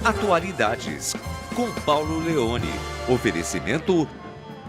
Atualidades, com Paulo Leone. Oferecimento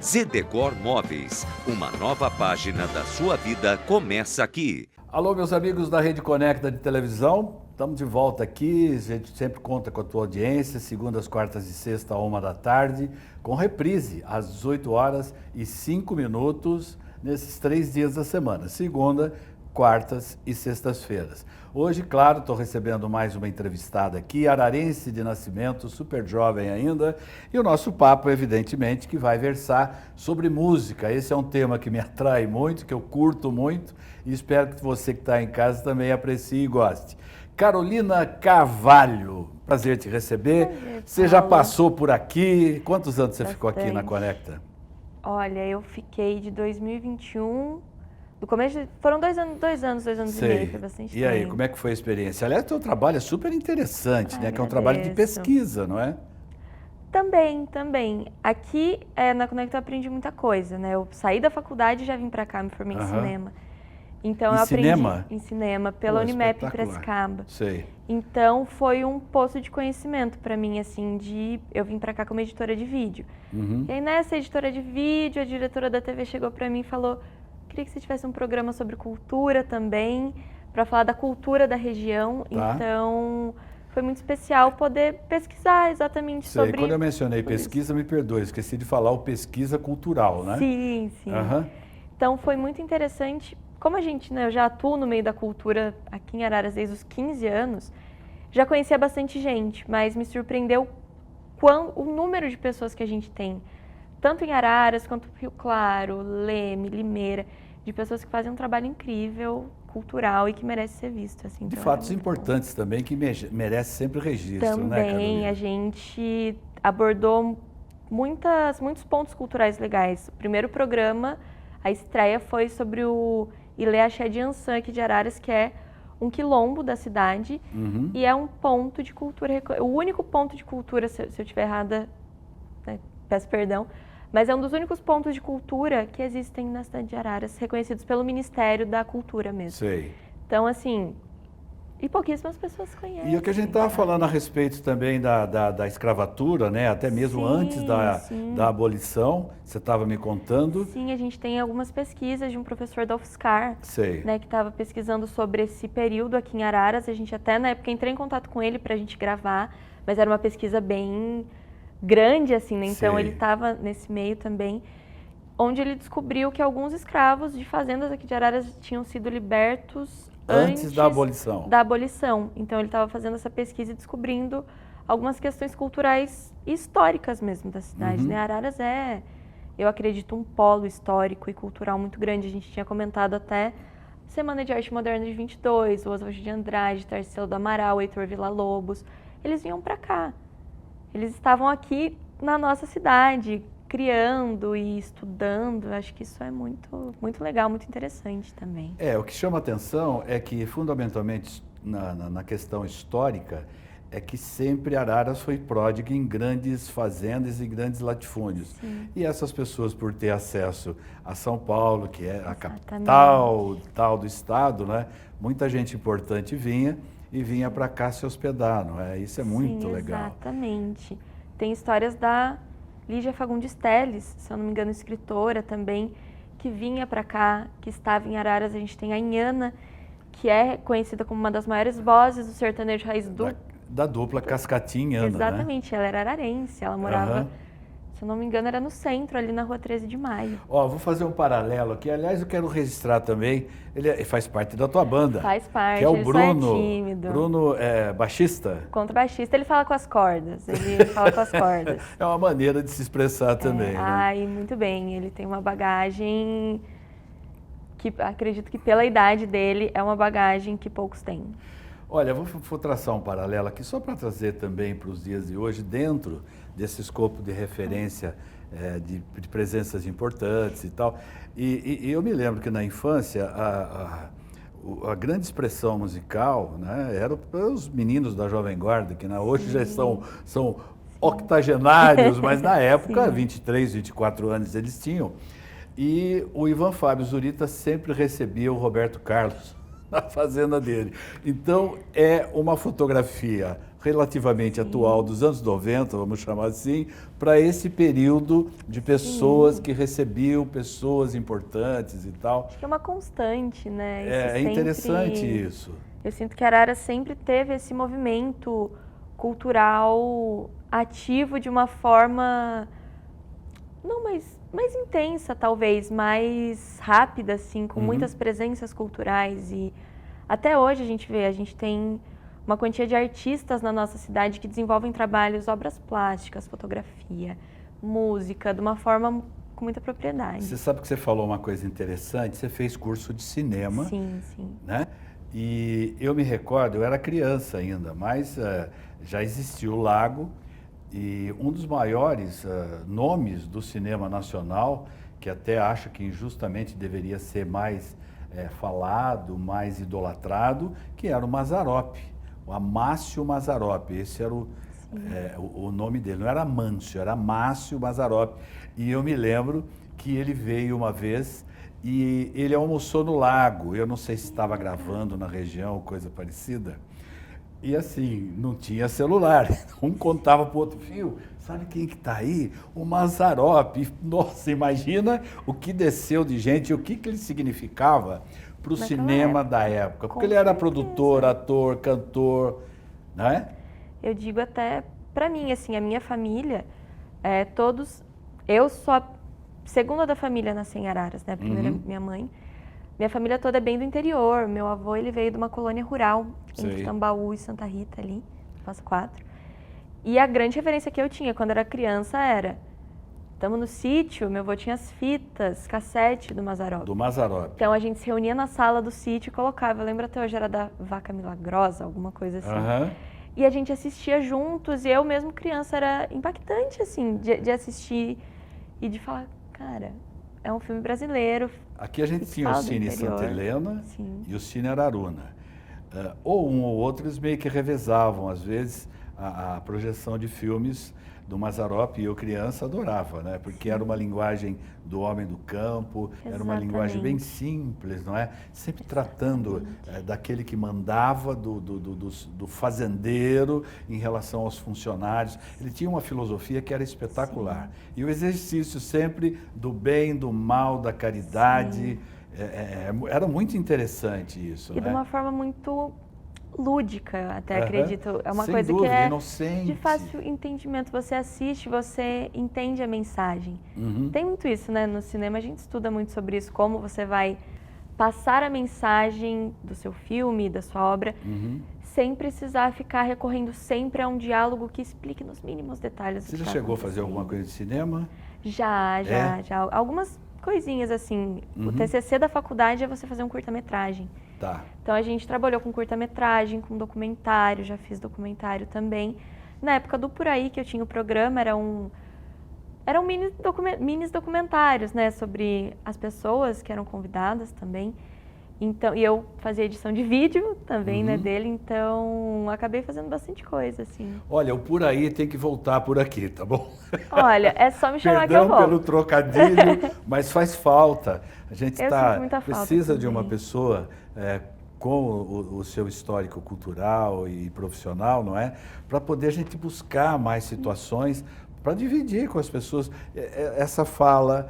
Zedecor Móveis. Uma nova página da sua vida começa aqui. Alô, meus amigos da Rede Conecta de televisão. Estamos de volta aqui. A gente sempre conta com a tua audiência, segundas, quartas e sexta, 13h, com reprise às 18h05, nesses 3 dias da semana. Segunda, quartas e sextas-feiras. Hoje, claro, estou recebendo mais uma entrevistada aqui, ararense de nascimento, super jovem ainda, e o nosso papo, evidentemente, que vai versar sobre música. Esse é um tema que me atrai muito, que eu curto muito, e espero que você que está em casa também aprecie e goste. Carolina Carvalho, prazer te receber. Você já passou por aqui? Quantos anos você ficou aqui na Conecta? Olha, eu fiquei de 2021... Do começo, foram 2 anos e meio, foi bastante tempo. E aí, como é que foi a experiência? Aliás, o teu trabalho é super interessante, né? Que é um trabalho de pesquisa, não é? Também. Aqui na Conecta eu aprendi muita coisa, né? Eu saí da faculdade e já vim pra cá, me formei em cinema. Então eu aprendi em cinema pela Unimap em Piracicaba. Sei. Então foi um poço de conhecimento pra mim, assim, eu vim pra cá como editora de vídeo. E aí nessa editora de vídeo, a diretora da TV chegou pra mim e falou: queria que você tivesse um programa sobre cultura também, para falar da cultura da região. Tá. Então, foi muito especial poder pesquisar exatamente sobre... Quando eu mencionei pesquisa, me perdoe, esqueci de falar o pesquisa cultural, né? Sim. Então, foi muito interessante. Como a gente, né, eu já atuo no meio da cultura aqui em Araras desde os 15 anos, já conhecia bastante gente, mas me surpreendeu o número de pessoas que a gente tem. Tanto em Araras, quanto Rio Claro, Leme, Limeira, de pessoas que fazem um trabalho incrível, cultural e que merece ser visto. Assim, de fatos importantes também, que merece sempre registro, também, né, Carolina? A gente abordou muitos pontos culturais legais. O primeiro programa, a estreia foi sobre o Ilê Axé de Ançã, aqui de Araras, que é um quilombo da cidade e é um ponto de cultura, o único ponto de cultura, se eu estiver errada, né, peço perdão, mas é um dos únicos pontos de cultura que existem na cidade de Araras, reconhecidos pelo Ministério da Cultura mesmo. Sei. Então, assim, e pouquíssimas pessoas conhecem. E o que a gente estava falando a respeito também da escravatura, né? Até mesmo antes da abolição, você estava me contando. Sim, a gente tem algumas pesquisas de um professor da UFSCar, né, que estava pesquisando sobre esse período aqui em Araras. A gente até, na época, entrei em contato com ele para a gente gravar, mas era uma pesquisa bem grande, assim, né? Então ele estava nesse meio também, onde ele descobriu que alguns escravos de fazendas aqui de Araras tinham sido libertos antes da abolição. Então ele estava fazendo essa pesquisa e descobrindo algumas questões culturais e históricas mesmo da cidade, né? Araras é, eu acredito, um polo histórico e cultural muito grande. A gente tinha comentado até Semana de Arte Moderna de 22, o Oswald de Andrade, Tarsila do Amaral, Heitor Villa-Lobos, eles vinham para cá. Eles estavam aqui na nossa cidade, criando e estudando. Acho que isso é muito legal, muito interessante também. O que chama atenção é que, fundamentalmente, na questão histórica, é que sempre Araras foi pródiga em grandes fazendas e grandes latifúndios. Sim. E essas pessoas, por ter acesso a São Paulo, que é a capital do estado, né? Muita gente importante vinha para cá se hospedar, não é? Isso é muito legal. Exatamente. Tem histórias da Lígia Fagundes Telles, se eu não me engano, escritora também, que vinha para cá, que estava em Araras. A gente tem a Inhana, que é conhecida como uma das maiores vozes do sertanejo raiz da dupla Cascatinha, exatamente, né? Ela era ararense, ela morava... Se eu não me engano, era no centro, ali na rua 13 de Maio. Vou fazer um paralelo aqui. Aliás, eu quero registrar também, ele faz parte da tua banda. Faz parte, que é o ele Bruno, só é tímido. Bruno é baixista? Contrabaixista, ele fala com as cordas, É uma maneira de se expressar também, né? Muito bem, ele tem uma bagagem que, acredito que pela idade dele, é uma bagagem que poucos têm. Olha, vou traçar um paralelo aqui, só para trazer também para os dias de hoje, dentro desse escopo de referência de presenças importantes e tal. E eu me lembro que na infância a grande expressão musical, né, era os meninos da Jovem Guarda, que hoje já são octogenários, mas na época, 23, 24 anos eles tinham. E o Ivan Fábio Zurita sempre recebia o Roberto Carlos na fazenda dele. Então, é uma fotografia relativamente atual, dos anos 90, vamos chamar assim, para esse período de pessoas que recebiam pessoas importantes e tal. Acho que é uma constante, né? É interessante isso. Eu sinto que Araras sempre teve esse movimento cultural ativo de uma forma não mais intensa, talvez, mais rápida, assim, com muitas presenças culturais. E até hoje a gente tem uma quantia de artistas na nossa cidade que desenvolvem trabalhos, obras plásticas, fotografia, música, de uma forma com muita propriedade. Você sabe que você falou uma coisa interessante, você fez curso de cinema, Sim, sim. né? E eu me recordo, eu era criança ainda, mas já existia o Lago, e um dos maiores nomes do cinema nacional, que até acho que injustamente deveria ser mais falado, mais idolatrado, que era o Mazzaropi, o Amácio Mazzaropi. Esse era o nome dele, não era Mâncio, era Amácio Mazzaropi. E eu me lembro que ele veio uma vez e ele almoçou no Lago. Eu não sei se estava gravando na região, coisa parecida. E assim, não tinha celular. Um contava para o outro, filho, sabe quem que está aí? O Mazzaropi. Nossa, imagina o que desceu de gente e o que ele significava para o cinema da época. Porque ele era produtor, ator, cantor, não é? Eu digo até, para mim, assim, a minha família, todos... Eu sou a segunda da família nasci em Araras, né? A primeira minha mãe. Minha família toda é bem do interior. Meu avô, ele veio de uma colônia rural, entre Tambaú e Santa Rita, ali, Passa Quatro. E a grande referência que eu tinha quando era criança era... Estamos no sítio, meu avô tinha as fitas, cassete do Mazzaropi. Do Mazzaropi. Então a gente se reunia na sala do sítio e colocava. Eu lembro até hoje, era da Vaca Milagrosa, alguma coisa assim. E a gente assistia juntos, e eu mesmo criança era impactante, assim, de assistir e de falar, cara... É um filme brasileiro. Aqui a gente tinha o Cine Santa Helena e o Cine Araruna. Ou um ou outro, eles meio que revezavam, às vezes, a projeção de filmes do Mazzaropi. E eu, criança, adorava, né? Porque era uma linguagem do homem do campo, era uma linguagem bem simples, não é? Sempre tratando daquele que mandava, do fazendeiro em relação aos funcionários. Ele tinha uma filosofia que era espetacular. E o exercício sempre do bem, do mal, da caridade. Era muito interessante isso. E de uma forma muito lúdica, até acredito. É uma Sem coisa dúvida, que é inocente. De fácil entendimento. Você assiste, você entende a mensagem. Tem muito isso, né? No cinema a gente estuda muito sobre isso, como você vai passar a mensagem do seu filme, da sua obra, sem precisar ficar recorrendo sempre a um diálogo que explique nos mínimos detalhes. Você já chegou a fazer alguma coisa de cinema? Já. Algumas coisinhas assim. O TCC da faculdade é você fazer um curta-metragem. Tá. Então a gente trabalhou com curta-metragem, com documentário, já fiz documentário também. Na época do Por Aí, que eu tinha o programa, eram mini documentários, né, sobre as pessoas que eram convidadas também. Então, e eu fazia edição de vídeo também, né, dele, então acabei fazendo bastante coisa, assim. Olha, o Por Aí tem que voltar por aqui, tá bom? Olha, é só me chamar que eu vou. Perdão pelo trocadilho, mas faz falta. A gente precisa de uma também. Pessoa com o seu histórico cultural e profissional, não é? Para poder a gente buscar mais situações para dividir com as pessoas essa fala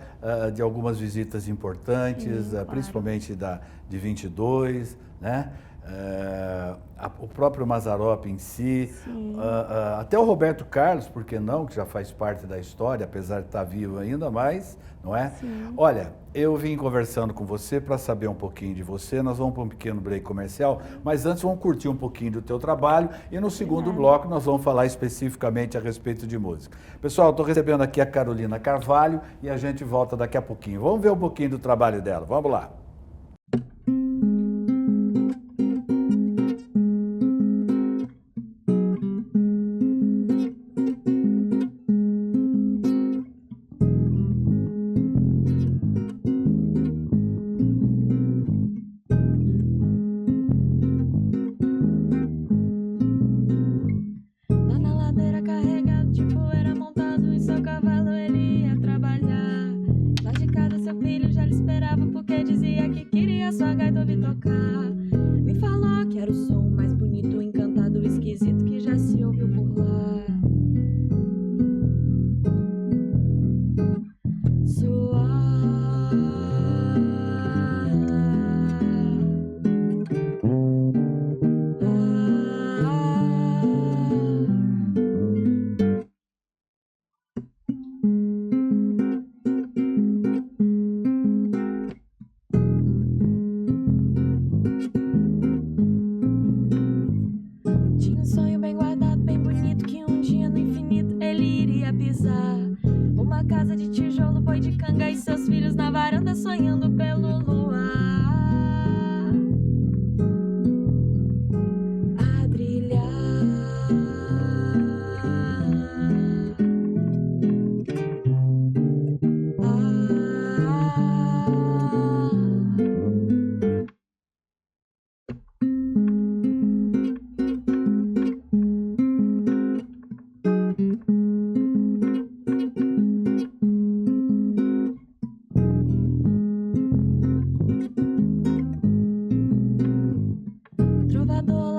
de algumas visitas importantes, principalmente de 22, né? O próprio Mazzaropi em si, até o Roberto Carlos, por que não, que já faz parte da história, apesar de estar vivo ainda mais, não é? Olha, eu vim conversando com você para saber um pouquinho de você, nós vamos para um pequeno break comercial, mas antes vamos curtir um pouquinho do teu trabalho e no segundo bloco nós vamos falar especificamente a respeito de música. Pessoal, estou recebendo aqui a Carolina Carvalho e a gente volta daqui a pouquinho. Vamos ver um pouquinho do trabalho dela, vamos lá. Lá de casa seu filho já lhe esperava porque dizia que queria sua gaita ouvir tocar.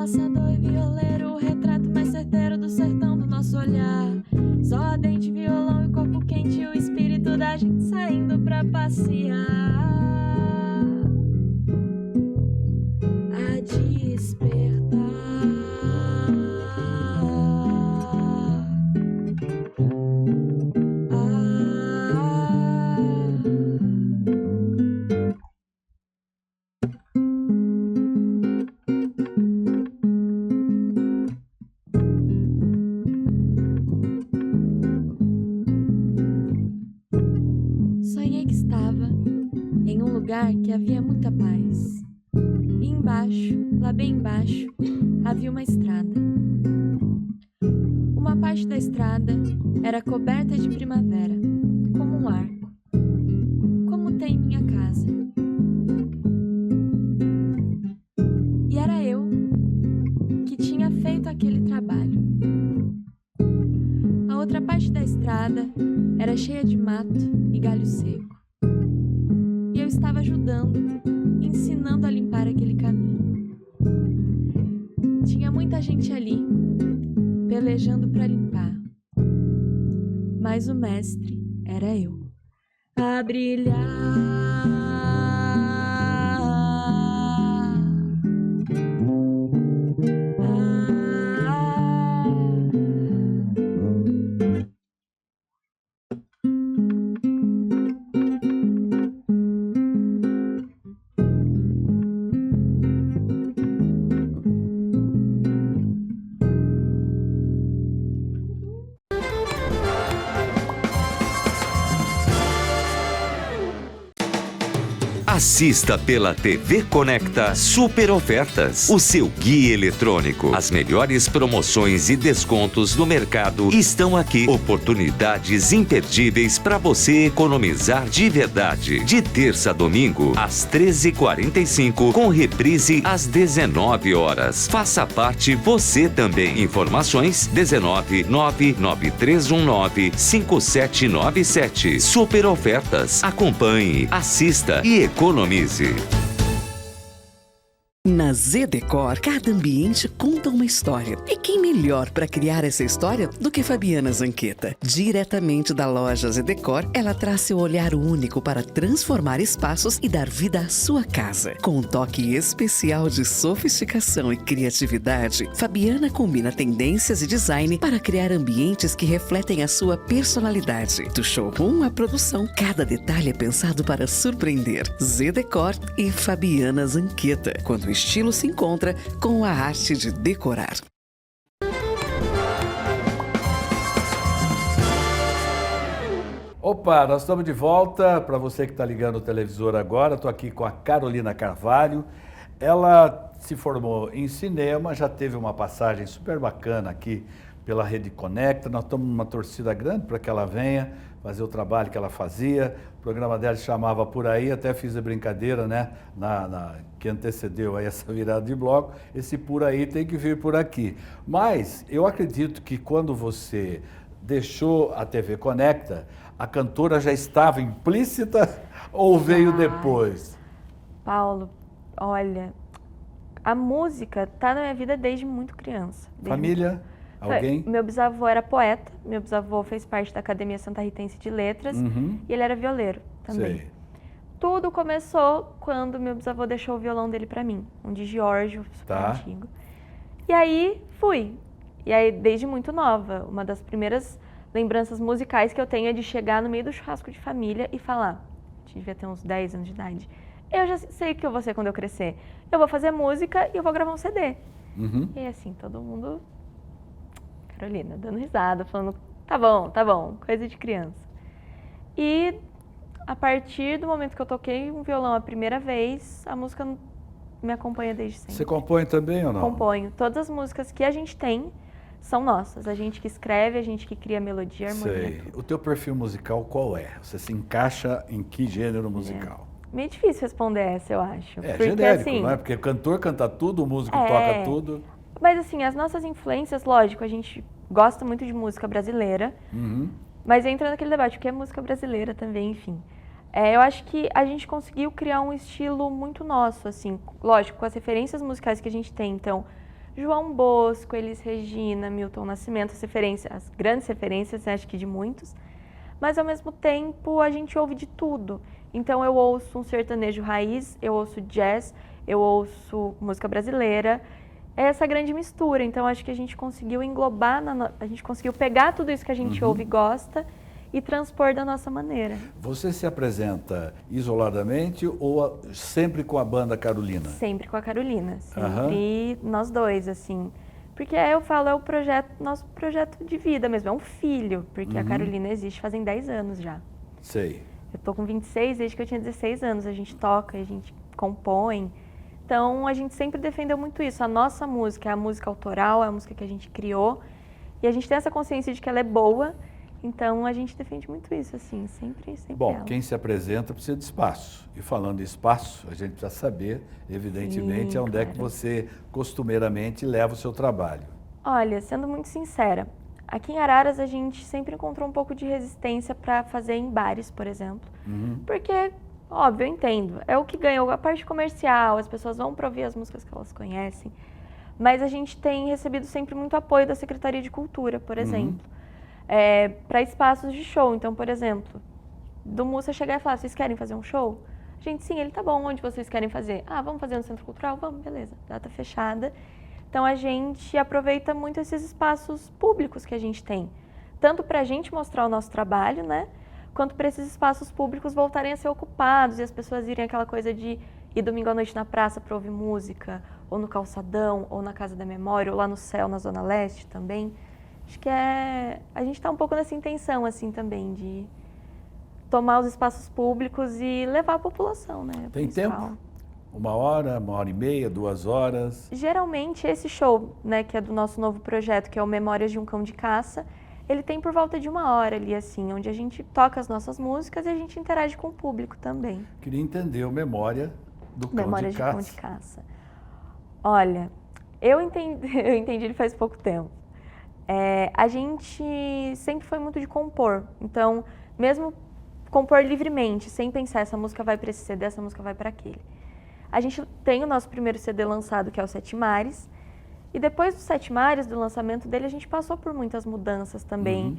laçador e violeiro, o retrato mais certeiro do sertão do nosso olhar. Só dente, violão e corpo quente, o espírito da gente saindo pra passear. A despertar. Sonhei que estava em um lugar que havia muita paz. E embaixo, lá bem embaixo, havia uma estrada. Uma parte da estrada era coberta de primavera, como um arco, como tem em minha casa. E era eu que tinha feito aquele trabalho. A outra parte da estrada era cheia de mato e galho seco. E eu estava ajudando, ensinando a limpar aquele caminho. Tinha muita gente ali, pelejando para limpar. Mas o mestre era eu. A brilhar. Assista pela TV Conecta Super Ofertas, o seu guia eletrônico. As melhores promoções e descontos do mercado estão aqui. Oportunidades imperdíveis para você economizar de verdade. De terça a domingo, às 13h45, com reprise às 19 horas. Faça parte você também. Informações 19993195797. Super Ofertas. Acompanhe, assista e economize. Na Zedecor, cada ambiente conta uma história. E quem melhor para criar essa história do que Fabiana Zanqueta? Diretamente da loja Zedecor, ela traz seu olhar único para transformar espaços e dar vida à sua casa. Com um toque especial de sofisticação e criatividade, Fabiana combina tendências e design para criar ambientes que refletem a sua personalidade. Do showroom à produção, cada detalhe é pensado para surpreender. Zedecor e Fabiana Zanqueta. Quando o estilo se encontra com a arte de decorar. Opa, nós estamos de volta. Para você que está ligando o televisor agora, estou aqui com a Carolina Carvalho. Ela se formou em cinema, já teve uma passagem super bacana aqui pela Rede Conecta. Nós estamos numa torcida grande para que ela venha fazer o trabalho que ela fazia. O programa dela se chamava Por Aí, até fiz a brincadeira, né, que antecedeu aí essa virada de bloco. Esse Por Aí tem que vir por aqui. Mas eu acredito que quando você deixou a TV Conecta, a cantora já estava implícita ou veio depois? Paulo, olha, a música tá na minha vida desde muito criança. Família? Alguém? Meu bisavô era poeta, meu bisavô fez parte da Academia Santa Ritense de Letras e ele era violeiro também. Sei. Tudo começou quando meu bisavô deixou o violão dele pra mim, um de Giorgio, super antigo. E aí fui. E aí desde muito nova, uma das primeiras lembranças musicais que eu tenho é de chegar no meio do churrasco de família e falar, devia ter uns 10 anos de idade, eu já sei o que eu vou ser quando eu crescer. Eu vou fazer música e eu vou gravar um CD. E aí assim, todo mundo... Carolina, dando risada, falando, tá bom, coisa de criança. E a partir do momento que eu toquei um violão a primeira vez, a música me acompanha desde sempre. Você compõe também ou não? Componho. Todas as músicas que a gente tem são nossas. A gente que escreve, a gente que cria melodia, harmonia. Sei. O teu perfil musical qual é? Você se encaixa em que gênero musical? Meio difícil responder essa, eu acho. É porque, genérico, assim, não é? Porque o cantor canta tudo, o músico toca tudo. Mas assim, as nossas influências, lógico, a gente gosta muito de música brasileira, mas entra naquele debate, o que é música brasileira também, enfim. Eu acho que a gente conseguiu criar um estilo muito nosso, assim, lógico, com as referências musicais que a gente tem. Então, João Bosco, Elis Regina, Milton Nascimento, as grandes referências, acho que de muitos. Mas, ao mesmo tempo, a gente ouve de tudo. Então, eu ouço um sertanejo raiz, eu ouço jazz, eu ouço música brasileira. É essa grande mistura. Então, acho que a gente conseguiu englobar, a gente conseguiu pegar tudo isso que a gente ouve e gosta e transpor da nossa maneira. Você se apresenta isoladamente ou sempre com a banda Carolina? Sempre com a Carolina, sempre nós dois, assim. Porque eu falo, é o nosso projeto de vida mesmo, é um filho, porque a Carolina existe fazem 10 anos já. Sei. Eu tô com 26, desde que eu tinha 16 anos, a gente toca, a gente compõe. Então, a gente sempre defendeu muito isso. A nossa música é a música autoral, é a música que a gente criou. E a gente tem essa consciência de que ela é boa. Então, a gente defende muito isso, assim, sempre Bom, ela. quem se apresenta precisa de espaço. E falando em espaço, a gente precisa saber, evidentemente, onde é que você costumeiramente leva o seu trabalho. Olha, sendo muito sincera, aqui em Araras a gente sempre encontrou um pouco de resistência para fazer em bares, por exemplo. Porque, óbvio, eu entendo, é o que ganhou a parte comercial, as pessoas vão para ouvir as músicas que elas conhecem. Mas a gente tem recebido sempre muito apoio da Secretaria de Cultura, por exemplo. Para espaços de show. Então, por exemplo, do Mussa chegar e falar, vocês querem fazer um show? Gente, sim, ele tá bom, onde vocês querem fazer? Ah, vamos fazer no Centro Cultural? Vamos, beleza, data fechada. Então, a gente aproveita muito esses espaços públicos que a gente tem. Tanto para a gente mostrar o nosso trabalho, né? Quanto para esses espaços públicos voltarem a ser ocupados e as pessoas irem aquela coisa de ir domingo à noite na praça para ouvir música, ou no Calçadão, ou na Casa da Memória, ou lá no Céu, na Zona Leste também. Acho que a gente está um pouco nessa intenção, assim, também, de tomar os espaços públicos e levar a população, né? Tem tempo? 1 hora, 1h30, 2 horas? Geralmente, esse show, né, que é do nosso novo projeto, que é o Memórias de um Cão de Caça, ele tem por volta de 1 hora ali, assim, onde a gente toca as nossas músicas e a gente interage com o público também. Queria entender o Memória do Cão Memórias de de Caça. Cão de Caça. Olha, eu entendi ele faz pouco tempo. A gente sempre foi muito de compor, então, mesmo compor livremente, sem pensar, essa música vai para esse CD, essa música vai para aquele. A gente tem o nosso primeiro CD lançado, que é o Sete Mares, e depois do Sete Mares, do lançamento dele, a gente passou por muitas mudanças também,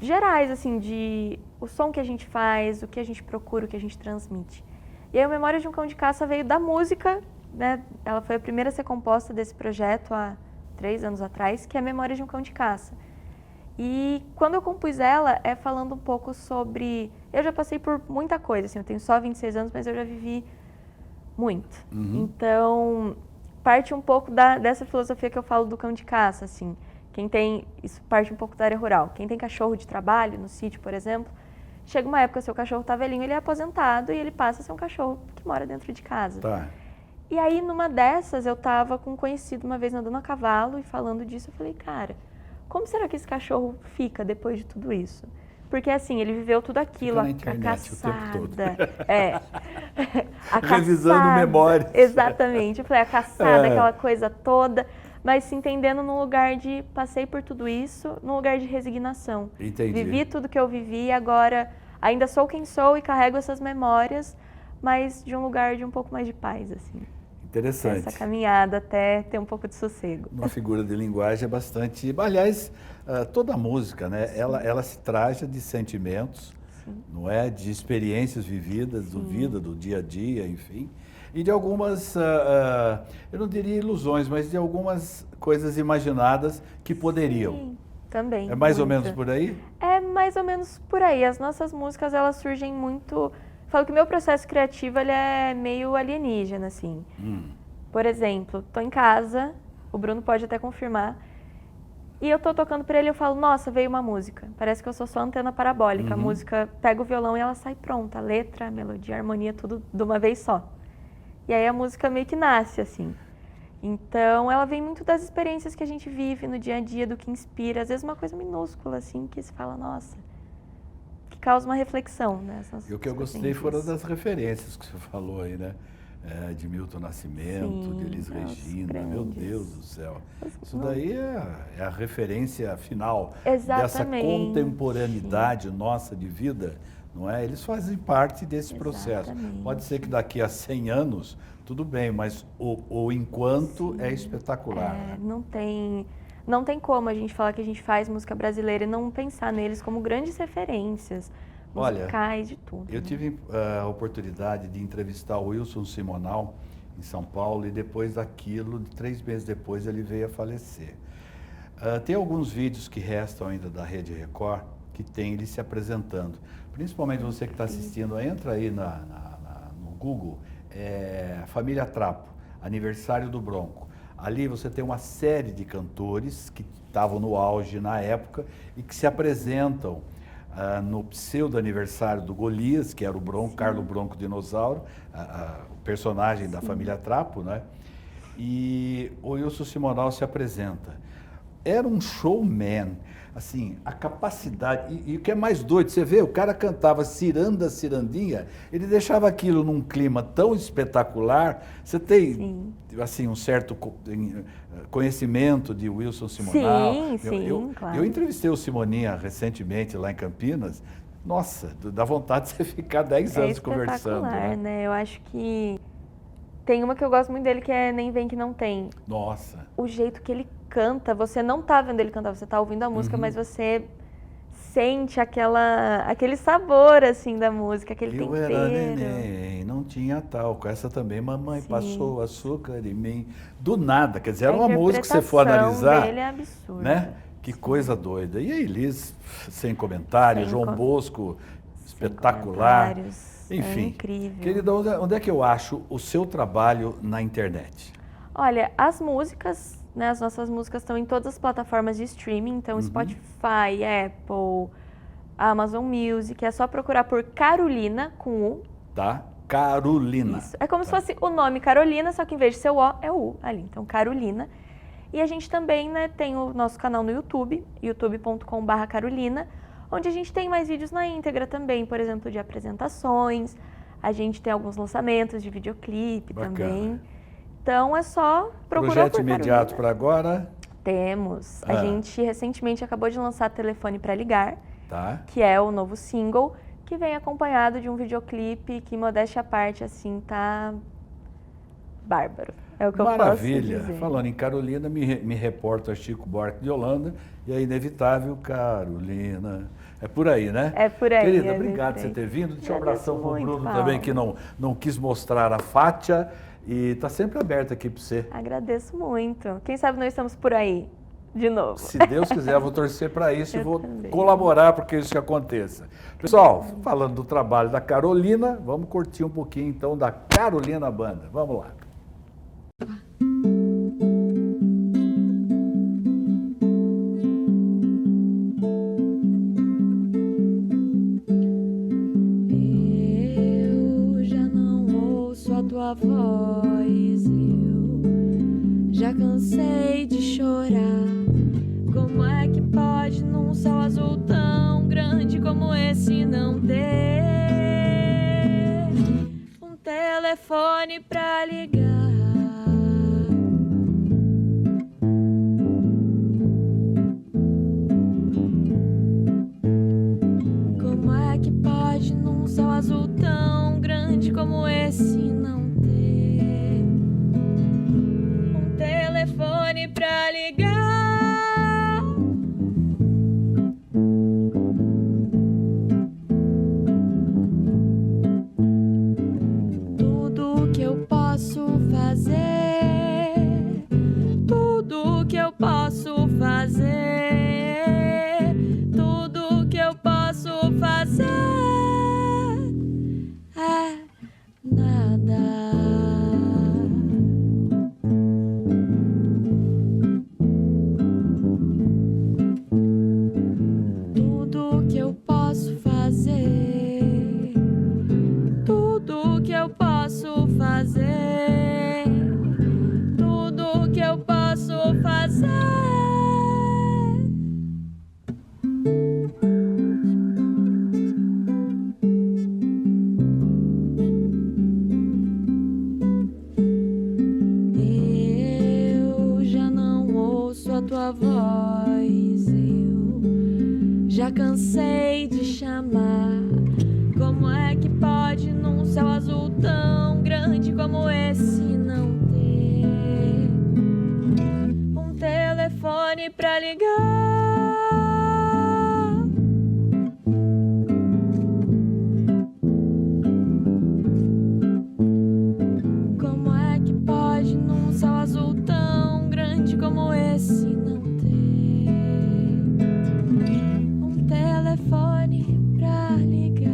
gerais, assim, de o som que a gente faz, o que a gente procura, o que a gente transmite. E aí, o Memória de um Cão de Caça veio da música, né? Ela foi a primeira a ser composta desse projeto há 3 anos atrás, que é Memória de um Cão de Caça. E quando eu compus ela, é falando um pouco sobre... Eu já passei por muita coisa, assim, eu tenho só 26 anos, mas eu já vivi muito. Então, parte um pouco dessa filosofia que eu falo do cão de caça, assim. Isso parte um pouco da área rural. Quem tem cachorro de trabalho, no sítio, por exemplo, chega uma época, seu cachorro tá velhinho, ele é aposentado e ele passa a ser um cachorro que mora dentro de casa. Tá. E aí, numa dessas, eu tava com um conhecido uma vez andando a cavalo e falando disso, eu falei, cara, como será que esse cachorro fica depois de tudo isso? Porque, assim, ele viveu tudo aquilo, Fica na internet a caçada. o tempo todo. A Revisando caçada, memórias. Exatamente. Eu falei, a caçada, aquela coisa toda, mas se entendendo num lugar de passei por tudo isso, num lugar de resignação. Entendi. Vivi tudo que eu vivi, agora ainda sou quem sou e carrego essas memórias, mas de um lugar de um pouco mais de paz, assim. Interessante. Essa caminhada até ter um pouco de sossego. Uma figura de linguagem é bastante... Aliás, toda a música, né? Ela se traja de sentimentos, não é? De experiências vividas, do dia a dia, enfim. E de algumas, eu não diria ilusões, mas de algumas coisas imaginadas que poderiam. Sim, também. É mais ou muito. menos por aí? É mais ou menos por aí. As nossas músicas, elas surgem muito... Falo que o meu processo criativo, ele é meio alienígena, assim. Por exemplo, tô em casa, o Bruno pode até confirmar, e eu tô tocando pra ele e eu falo, nossa, veio uma música. Parece que eu sou só antena parabólica. A música pega o violão e ela sai pronta. A letra, a melodia, a harmonia, tudo de uma vez só. E aí a música meio que nasce, assim. Então, ela vem muito das experiências que a gente vive no dia a dia, do que inspira. Às vezes uma coisa minúscula, assim, que se fala, nossa... que causa uma reflexão, né? E o que eu gostei foram das referências que você falou aí, né? De Milton Nascimento, de Elis Regina, meu Deus do céu. Isso daí é a referência final dessa Exatamente. contemporaneidade nossa de vida, não é? Eles fazem parte desse processo. Exatamente. Pode ser que daqui a 100 anos, tudo bem, mas o enquanto é espetacular. É, não tem como a gente falar que a gente faz música brasileira e não pensar neles como grandes referências musicais, de tudo. Eu tive a oportunidade de entrevistar o Wilson Simonal em São Paulo e depois daquilo, 3 meses depois, ele veio a falecer. Tem alguns vídeos que restam ainda da Rede Record que tem ele se apresentando. Principalmente você que está assistindo, entra aí no Google, Família Trapo, aniversário do Bronco. Ali você tem uma série de cantores que estavam no auge na época e que se apresentam no pseudo aniversário do Golias, que era o Bronco, Carlo Bronco Dinossauro, o personagem da família Trapo, né? E o Wilson Simonal se apresenta. Era um showman, assim, a capacidade, e o que é mais doido, você vê, o cara cantava Ciranda, Cirandinha, ele deixava aquilo num clima tão espetacular, você tem, assim, um certo conhecimento de Wilson Simonal. Claro. Eu entrevistei o Simoninha recentemente lá em Campinas, nossa, dá vontade de você ficar 10 anos conversando. Né? Eu acho que tem uma que eu gosto muito dele, que é Nem Vem Que Não Tem. Nossa. O jeito que ele canta, você não tá vendo ele cantar, você tá ouvindo a música, mas você sente aquele sabor, assim, da música, aquele tempero. Eu era neném, não tinha talco. Essa também, mamãe passou açúcar em mim. Do nada, quer dizer, era uma música que você for analisar. Dele é absurda. Né? Que coisa doida. E a Elis, sem comentários, João Bosco, espetacular. Enfim, é incrível. Querida, onde é que eu acho o seu trabalho na internet? Olha, as músicas, né, as nossas músicas estão em todas as plataformas de streaming, então Spotify, Apple, Amazon Music, é só procurar por Carolina com U. Tá? Carolina. Isso. É como se fosse o nome Carolina, só que em vez de ser o O, é o U ali. Então, Carolina. E a gente também, né, tem o nosso canal no YouTube, youtube.com/Carolina, onde a gente tem mais vídeos na íntegra também, por exemplo, de apresentações. A gente tem alguns lançamentos de videoclipe também. Então é só procurar. Projeto imediato para agora? Temos. A gente recentemente acabou de lançar Telefone para Ligar, tá, que é o novo single, que vem acompanhado de um videoclipe que, modéstia à parte, assim, tá bárbaro. É o que eu posso dizer. Maravilha. Falando em Carolina, me reporta Chico Buarque de Holanda e é inevitável Carolina. É por aí, né? É por aí. Querida, obrigado por você ter vindo. Deixa um abração para o Bruno também, que não quis mostrar a Fátia. E está sempre aberto aqui para você. Agradeço muito. Quem sabe nós estamos por aí de novo. Se Deus quiser, eu vou torcer para isso e vou colaborar para que isso aconteça. Pessoal, falando do trabalho da Carolina, vamos curtir um pouquinho então da Carolina Banda. Vamos lá. Eu já não ouço a tua voz, eu já cansei de chorar. Como é que pode num céu azul tão grande como esse não ter um telefone pra ligar? Como é que pode num céu azul tão grande como esse não ter um telefone pra ligar? Tudo que eu posso fazer, tudo que eu posso fazer, tudo que eu posso fazer é nada. Tudo que eu posso fazer, tudo que eu posso fazer, tudo que eu posso fazer. Eu já não ouço a tua voz, eu já cansei de chamar. pode num céu azul tão grande como esse não ter um telefone pra ligar? Como é que pode num céu azul tão grande como esse não ter um telefone pra ligar?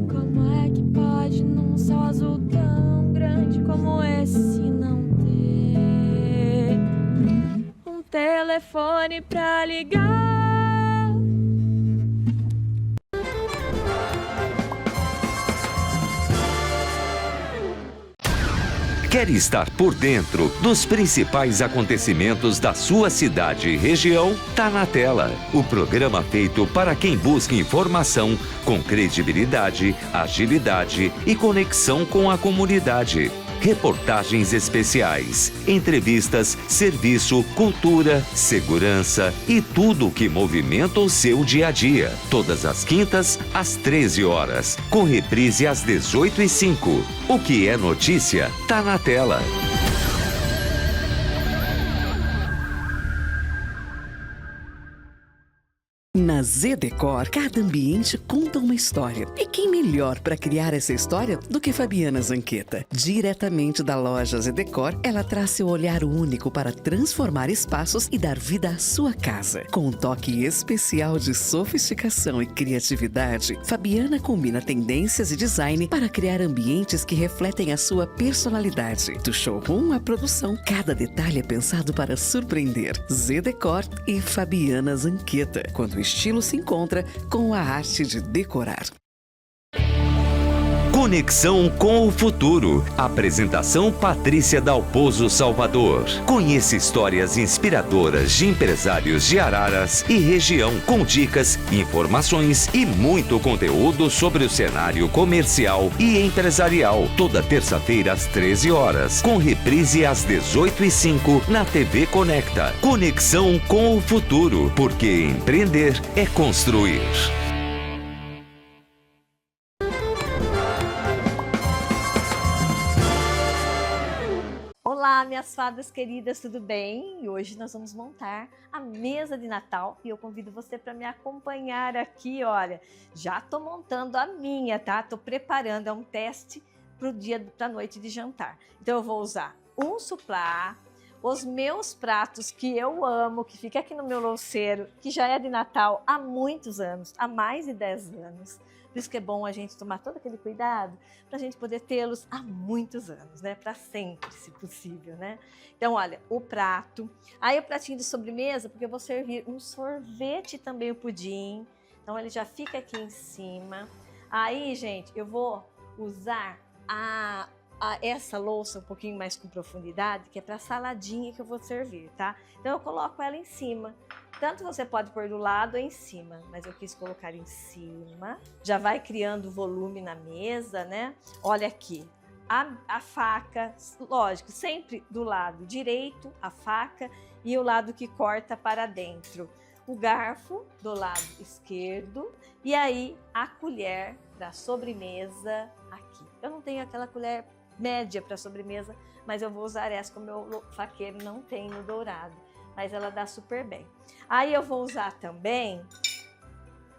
Como é que pode num céu azul tão grande como esse não ter um telefone pra ligar? Quer estar por dentro dos principais acontecimentos da sua cidade e região? Tá na tela. O programa feito para quem busca informação com credibilidade, agilidade e conexão com a comunidade. Reportagens especiais, entrevistas, serviço, cultura, segurança e tudo o que movimenta o seu dia a dia. Todas as quintas, às 13 horas, com reprise às 18h05. O que é notícia, tá na tela. Na Zedecor, cada ambiente conta uma história. E quem melhor para criar essa história do que Fabiana Zanqueta? Diretamente da loja Zedecor, ela traz seu olhar único para transformar espaços e dar vida à sua casa. Com um toque especial de sofisticação e criatividade, Fabiana combina tendências e design para criar ambientes que refletem a sua personalidade. Do showroom à produção, cada detalhe é pensado para surpreender. Zedecor e Fabiana Zanqueta. Quando o estilo se encontra com a arte de decorar. Conexão com o futuro. Apresentação Patrícia Dalpozo Salvador. Conheça histórias inspiradoras de empresários de Araras e região, com dicas, informações e muito conteúdo sobre o cenário comercial e empresarial. Toda terça-feira às 13 horas, com reprise às 18h05 na TV Conecta. Conexão com o futuro, porque empreender é construir. Olá, minhas fadas queridas, tudo bem? E hoje nós vamos montar a mesa de Natal e eu convido você para me acompanhar aqui, olha. Já tô montando a minha, tá? Tô preparando, é um teste para a noite de jantar. Então eu vou usar um suplá, os meus pratos que eu amo, que fica aqui no meu louceiro, que já é de Natal há muitos anos, há mais de 10 anos. Por isso que é bom a gente tomar todo aquele cuidado para a gente poder tê-los há muitos anos, né? Para sempre, se possível, né? Então, olha, o prato. Aí o pratinho de sobremesa, porque eu vou servir um sorvete também, o pudim. Então, ele já fica aqui em cima. Aí, gente, eu vou usar essa louça um pouquinho mais com profundidade, que é para a saladinha que eu vou servir, tá? Então, eu coloco ela em cima. Tanto você pode pôr do lado ou em cima, mas eu quis colocar em cima. Já vai criando volume na mesa, né? Olha aqui, a faca, lógico, sempre do lado direito, a faca, e o lado que corta para dentro. O garfo do lado esquerdo e aí a colher para sobremesa aqui. Eu não tenho aquela colher média para sobremesa, mas eu vou usar essa, como o meu faqueiro não tem no dourado. Mas ela dá super bem. Aí eu vou usar também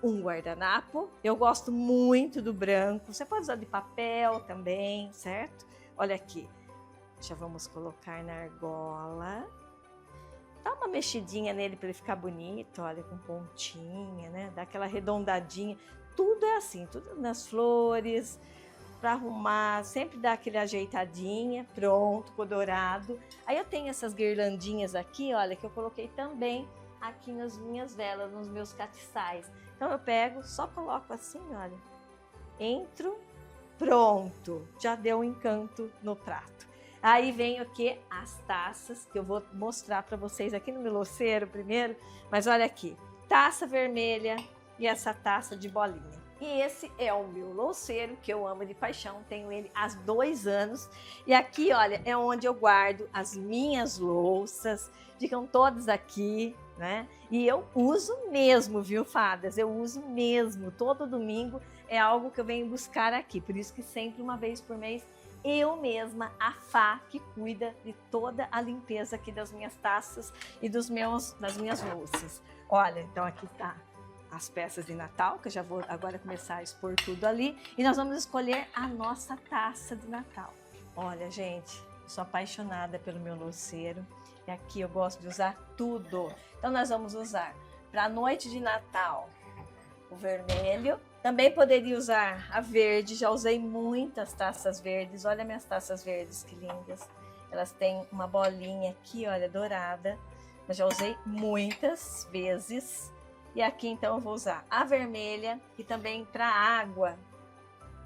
um guardanapo. Eu gosto muito do branco. Você pode usar de papel também, certo? Olha aqui. Já vamos colocar na argola. Dá uma mexidinha nele para ele ficar bonito, olha, com pontinha, né? Dá aquela arredondadinha. Tudo é assim, tudo nas flores. para arrumar, sempre dá aquele ajeitadinha, pronto, ficou dourado. Aí eu tenho essas guirlandinhas aqui, olha, que eu coloquei também aqui nas minhas velas, nos meus catiçais. Então eu pego, só coloco assim, olha, entro, pronto, já deu um encanto no prato. Aí vem o que? As taças, que eu vou mostrar para vocês aqui no meu louceiro primeiro, mas olha aqui, taça vermelha e essa taça de bolinha. E esse é o meu louceiro, que eu amo de paixão, tenho ele há 2 anos. E aqui, olha, é onde eu guardo as minhas louças, ficam todas aqui, né? E eu uso mesmo, viu, fadas? Eu uso mesmo, todo domingo é algo que eu venho buscar aqui. Por isso que sempre, uma vez por mês, eu mesma, a Fá, que cuida de toda a limpeza aqui das minhas taças e das minhas louças. Olha, então aqui tá as peças de Natal, que eu já vou agora começar a expor tudo ali. E nós vamos escolher a nossa taça de Natal. Olha, gente, eu sou apaixonada pelo meu louceiro. E aqui eu gosto de usar tudo. Então nós vamos usar para a noite de Natal o vermelho. Também poderia usar a verde. Já usei muitas taças verdes. Olha minhas taças verdes, que lindas. Elas têm uma bolinha aqui, olha, dourada. Eu já usei muitas vezes. E aqui, então, eu vou usar a vermelha e também para água.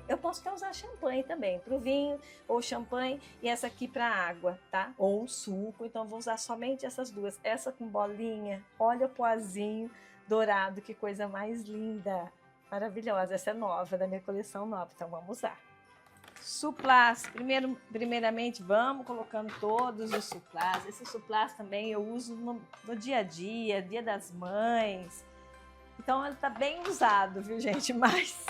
Eu posso até usar champanhe também, para o vinho ou champanhe, e essa aqui para água, tá? Ou um suco, então eu vou usar somente essas duas. Essa com bolinha, olha o poazinho dourado, que coisa mais linda, maravilhosa. Essa é nova, da minha coleção nova, então vamos usar. Suplás, primeiramente vamos colocando todos os suplás. Esse suplás também eu uso no dia a dia, dia das mães. Então ele tá bem usado, viu, gente? Mas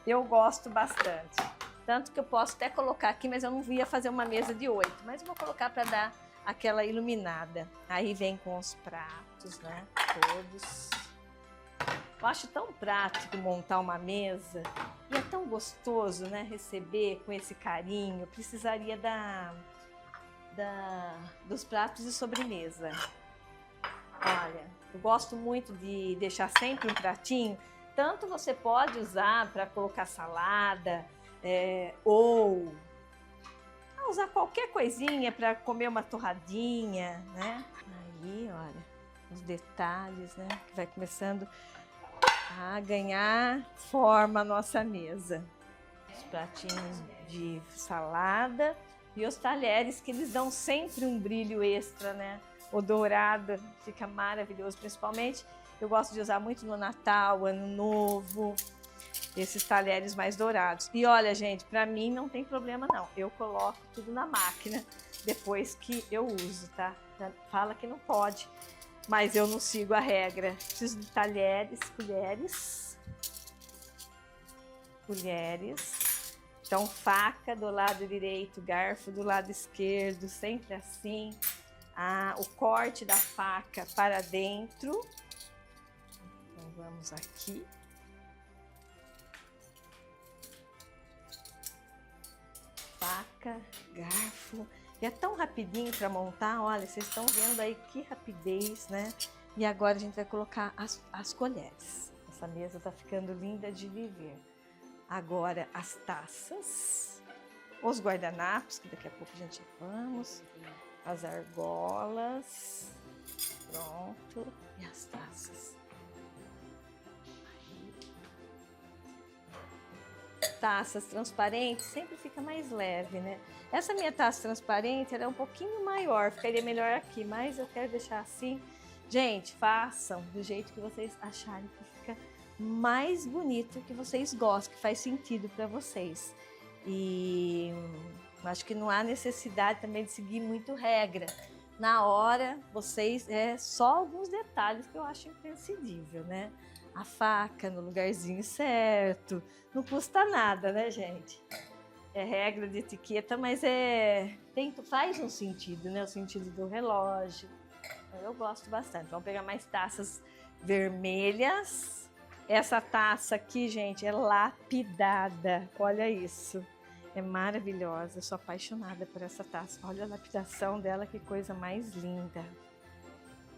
eu gosto bastante. Tanto que eu posso até colocar aqui, mas eu não ia fazer uma mesa de 8. Mas eu vou colocar para dar aquela iluminada. Aí vem com os pratos, né? Todos. Eu acho tão prático montar uma mesa. E é tão gostoso, né? Receber com esse carinho. Precisaria dos pratos de sobremesa. Olha, eu gosto muito de deixar sempre um pratinho. Tanto você pode usar para colocar salada, ou usar qualquer coisinha para comer uma torradinha, né? Aí, olha, os detalhes, né? Que vai começando a ganhar forma a nossa mesa. Os pratinhos de salada e os talheres, que eles dão sempre um brilho extra, né? O dourado fica maravilhoso, principalmente eu gosto de usar muito no Natal, Ano Novo, esses talheres mais dourados. E olha, gente, para mim não tem problema não, eu coloco tudo na máquina depois que eu uso, tá? Fala que não pode, mas eu não sigo a regra. Preciso de talheres, colheres. Então, faca do lado direito, garfo do lado esquerdo, sempre assim. O corte da faca para dentro. Então, vamos aqui. Faca, garfo. E é tão rapidinho para montar, olha, vocês estão vendo aí que rapidez, né? E agora a gente vai colocar as colheres. Essa mesa tá ficando linda de viver. Agora as taças, os guardanapos, que daqui a pouco a gente vamos, as argolas, pronto, e as taças. Taças transparentes sempre fica mais leve, né? Essa minha taça transparente, ela é um pouquinho maior, ficaria melhor aqui, mas eu quero deixar assim. Gente, façam do jeito que vocês acharem que fica mais bonito, que vocês gostam, que faz sentido para vocês. E acho que não há necessidade também de seguir muito regra. Na hora, vocês, só alguns detalhes que eu acho imprescindível, né? A faca no lugarzinho certo, não custa nada, né, gente? É regra de etiqueta, mas faz um sentido, né? O sentido do relógio. Eu gosto bastante. Vamos pegar mais taças vermelhas. Essa taça aqui, gente, é lapidada. Olha isso. É maravilhosa. Eu sou apaixonada por essa taça. Olha a lapidação dela, que coisa mais linda,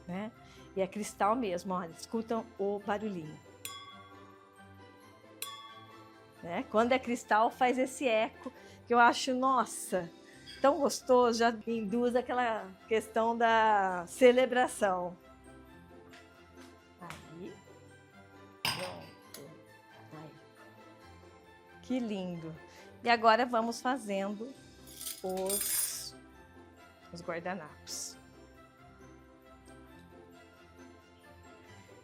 né? E é cristal mesmo, olha. Escutam o barulhinho. né? Quando é cristal, faz esse eco, que eu acho, nossa, tão gostoso, já induz aquela questão da celebração. Aí, pronto. Aí. Que lindo. E agora vamos fazendo os guardanapos.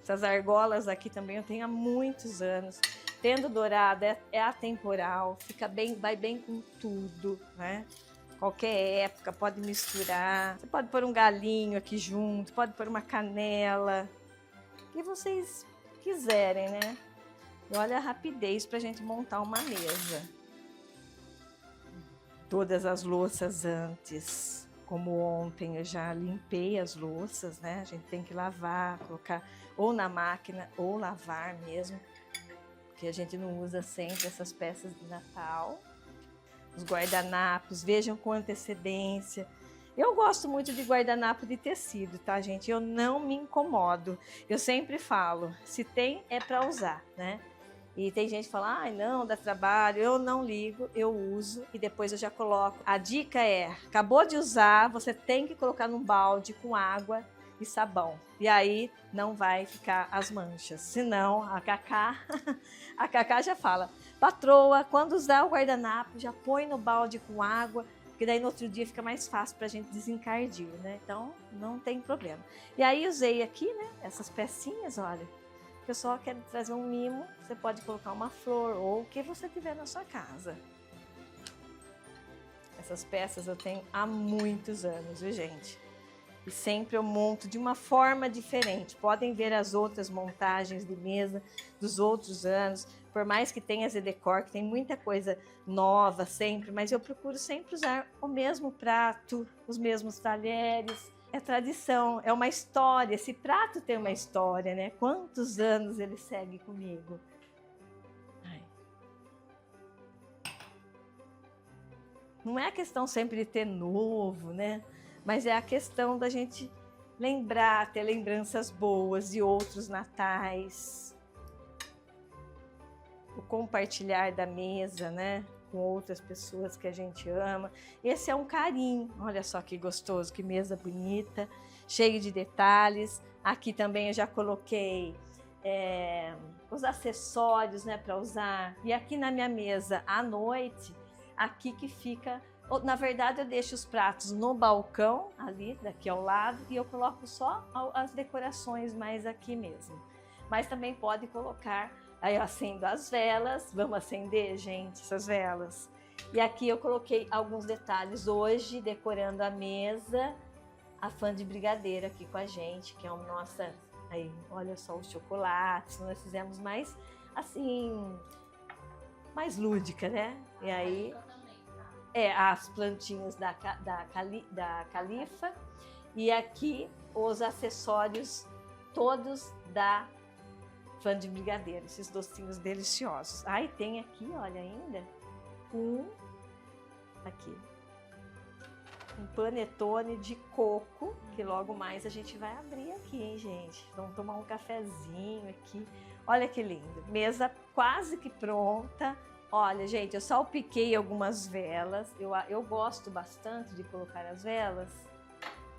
Essas argolas aqui também eu tenho há muitos anos. Tendo dourada é atemporal, fica bem, vai bem com tudo, né? Qualquer época, pode misturar. Você pode pôr um galinho aqui junto, pode pôr uma canela, o que vocês quiserem, né? E olha a rapidez para a gente montar uma mesa. Todas as louças antes, como ontem eu já limpei as louças, né? A gente tem que lavar, colocar ou na máquina ou lavar mesmo, porque a gente não usa sempre essas peças de Natal. Os guardanapos, vejam com antecedência. Eu gosto muito de guardanapo de tecido, tá, gente? Eu não me incomodo. Eu sempre falo, se tem, é para usar, né? E tem gente que fala, ai, não, dá trabalho. Eu não ligo, eu uso e depois eu já coloco. A dica é, acabou de usar, você tem que colocar num balde com água e sabão. E aí não vai ficar as manchas. Senão, a Cacá já fala, patroa, quando usar o guardanapo, já põe no balde com água, porque daí no outro dia fica mais fácil para a gente desencardir, né? Então, não tem problema. E aí usei aqui, né, essas pecinhas, olha. O pessoal quer trazer um mimo, você pode colocar uma flor ou o que você tiver na sua casa. Essas peças eu tenho há muitos anos, viu, gente? E sempre eu monto de uma forma diferente. Podem ver as outras montagens de mesa dos outros anos. Por mais que tenha Zedecor, que tem muita coisa nova sempre, mas eu procuro sempre usar o mesmo prato, os mesmos talheres. É tradição, é uma história. Esse prato tem uma história, né? Quantos anos ele segue comigo? Ai. Não é a questão sempre de ter novo, né? Mas é a questão da gente lembrar, ter lembranças boas de outros natais. O compartilhar da mesa, né? Com outras pessoas que a gente ama. Esse é um carinho. Olha só que gostoso, que mesa bonita, cheio de detalhes. Aqui também eu já coloquei os acessórios, né, para usar. E aqui na minha mesa à noite, aqui que fica. Na verdade, eu deixo os pratos no balcão, ali, daqui ao lado, e eu coloco só as decorações mais aqui mesmo. Mas também pode colocar. Aí eu acendo as velas, vamos acender, gente, essas velas. E aqui eu coloquei alguns detalhes hoje, decorando a mesa, a fã de brigadeiro aqui com a gente, que é uma nossa... Aí, olha só os chocolates, nós fizemos mais, assim, mais lúdica, né? E aí, as plantinhas da Califa e aqui os acessórios todos da fã de brigadeiro, esses docinhos deliciosos. Aí tem aqui, olha, ainda aqui um panetone de coco, que logo mais a gente vai abrir aqui, hein, gente? Vamos tomar um cafezinho aqui. Olha que lindo. Mesa quase que pronta. Olha, gente, eu salpiquei algumas velas. Eu gosto bastante de colocar as velas,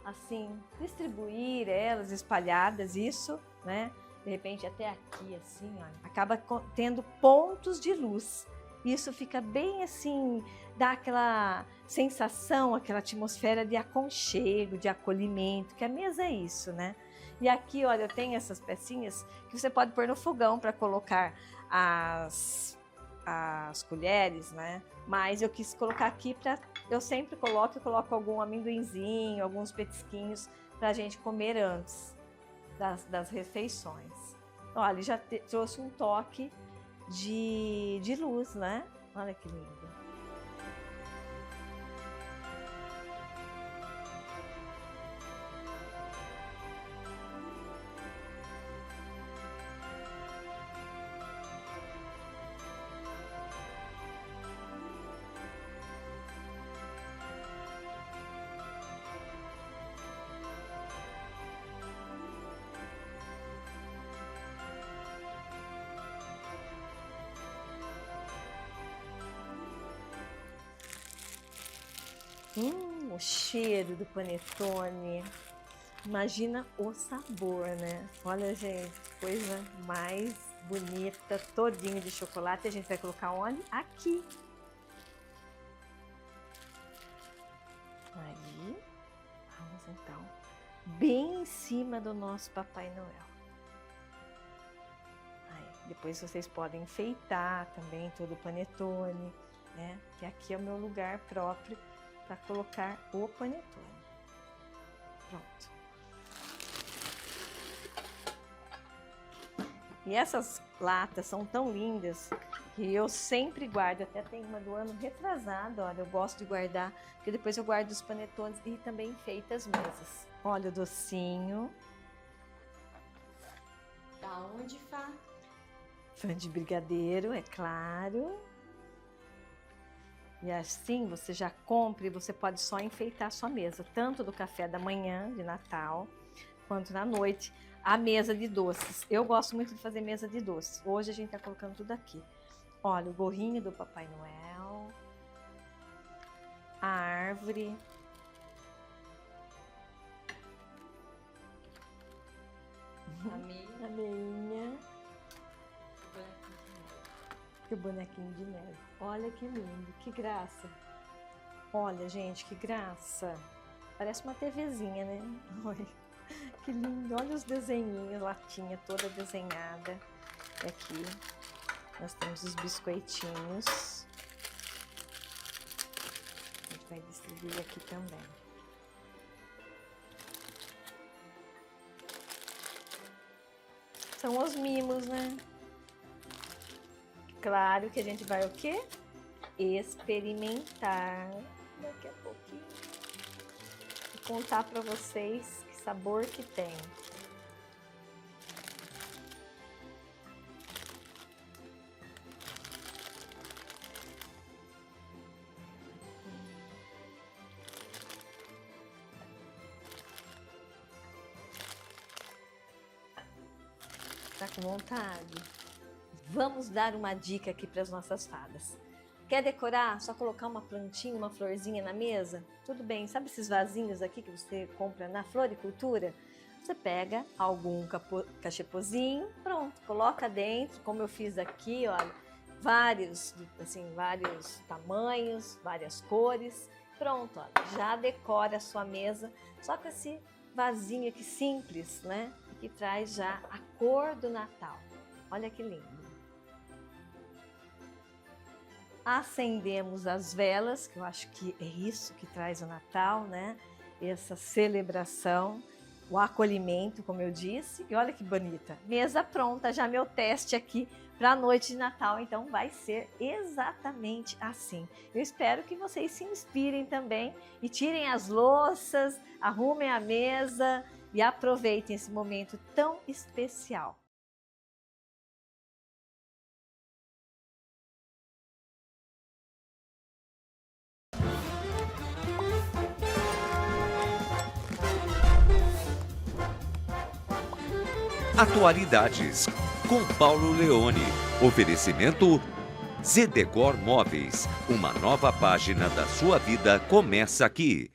assim, distribuir elas espalhadas, isso, né? De repente até aqui, assim, olha, acaba tendo pontos de luz. Isso fica bem assim, dá aquela sensação, aquela atmosfera de aconchego, de acolhimento, que a mesa é isso, né? E aqui, olha, eu tenho essas pecinhas que você pode pôr no fogão para colocar as colheres, né? Mas eu quis colocar aqui para... Eu sempre coloco algum amendoinzinho, alguns petisquinhos para a gente comer antes das refeições. Olha, já trouxe um toque de luz, né? Olha que lindo. O cheiro do panetone. Imagina o sabor, né? Olha, gente, coisa mais bonita, todinho de chocolate. A gente vai colocar onde? Aqui. Aí, vamos então, bem em cima do nosso Papai Noel. Aí, depois vocês podem enfeitar também todo o panetone, né? Que aqui é o meu lugar próprio para colocar o panetone. Pronto. E essas latas são tão lindas que eu sempre guardo. Até tem uma do ano retrasado, olha, eu gosto de guardar, porque depois eu guardo os panetones e também enfeito as mesas. Olha o docinho. Da onde, Fá? Fã de brigadeiro, é claro. E assim você já compra e você pode só enfeitar a sua mesa, tanto do café da manhã de Natal, quanto na noite, a mesa de doces. Eu gosto muito de fazer mesa de doces. Hoje a gente tá colocando tudo aqui. Olha, o gorrinho do Papai Noel, a árvore, A meia. a meinha e o bonequinho de neve. Olha que lindo, que graça. Olha, gente, que graça. Parece uma TVzinha, né? Olha, que lindo. Olha os desenhinhos, latinha toda desenhada. E aqui nós temos os biscoitinhos. A gente vai distribuir aqui também. São os mimos, né? Claro que a gente vai o quê? Experimentar daqui a pouquinho. E contar para vocês que sabor que tem. Tá com vontade? Vamos dar uma dica aqui para as nossas fadas. Quer decorar? Só colocar uma plantinha, uma florzinha na mesa? Tudo bem. Sabe esses vasinhos aqui que você compra na Floricultura? Você pega algum cachepozinho, pronto, coloca dentro, como eu fiz aqui, olha, vários tamanhos, várias cores. Pronto, olha, já decora a sua mesa, só com esse vasinho aqui simples, né? Que traz já a cor do Natal. Olha que lindo. Acendemos as velas, que eu acho que é isso que traz o Natal, né? Essa celebração, o acolhimento, como eu disse. E olha que bonita. Mesa pronta, já meu teste aqui para a noite de Natal, então vai ser exatamente assim. Eu espero que vocês se inspirem também e tirem as louças, arrumem a mesa e aproveitem esse momento tão especial. Atualidades com Paulo Leone. Oferecimento Zedecor Móveis. Uma nova página da sua vida começa aqui.